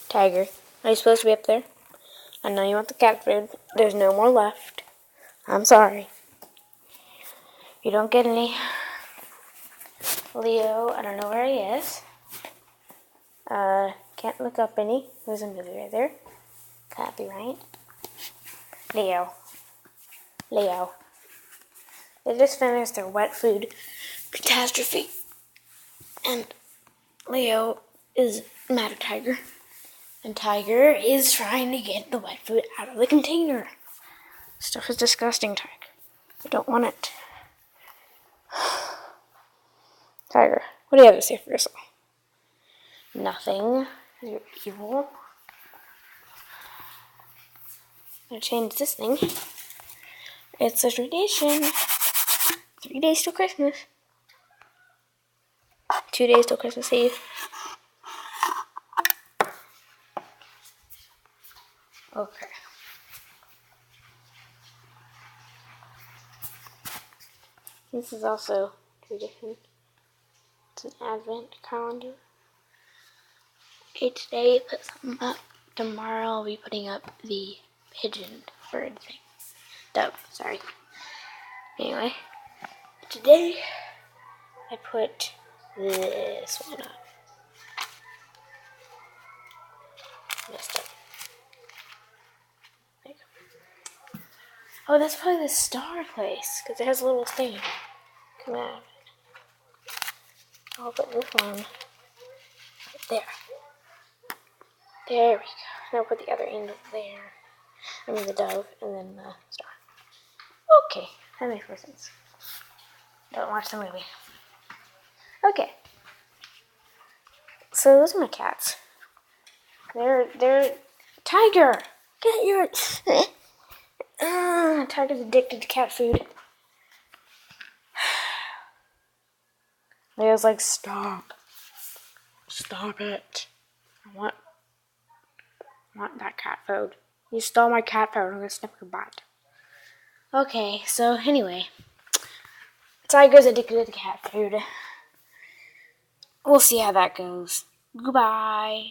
Tiger, are you supposed to be up there? I know you want the cat food. There's no more left. I'm sorry. You don't get any. Leo, I don't know where he is. Can't look up any. There's a movie right there. Copyright. Leo. They just finished their wet food catastrophe. And Leo is mad at Tiger. And Tiger is trying to get the wet food out of the container. Stuff is disgusting, Tiger. I don't want it. Tiger, what do you have to say for yourself? Nothing. You're evil. I'm gonna change this thing. It's a tradition. 3 days till Christmas. 2 days till Christmas Eve. Okay. This is also tradition. It's an advent calendar. Okay, today put something up. Tomorrow I'll be putting up the pigeon bird thing. Dove, sorry. Anyway, today I put this one up. Messed up. There you go. Oh, that's probably the star place, because it has a little thing coming out of it. I'll put this one right there. There we go. Now I'll put the other angel there. I mean the dove, and then the star. Okay, that makes more sense. Don't watch the movie. Okay. So those are my cats. They're Tiger. Get your Tiger's addicted to cat food. Leo's like, stop it. I want that cat food. You stole my cat food. I'm gonna snip your butt. Okay, so anyway, Tiger's addicted to cat food. We'll see how that goes. Goodbye.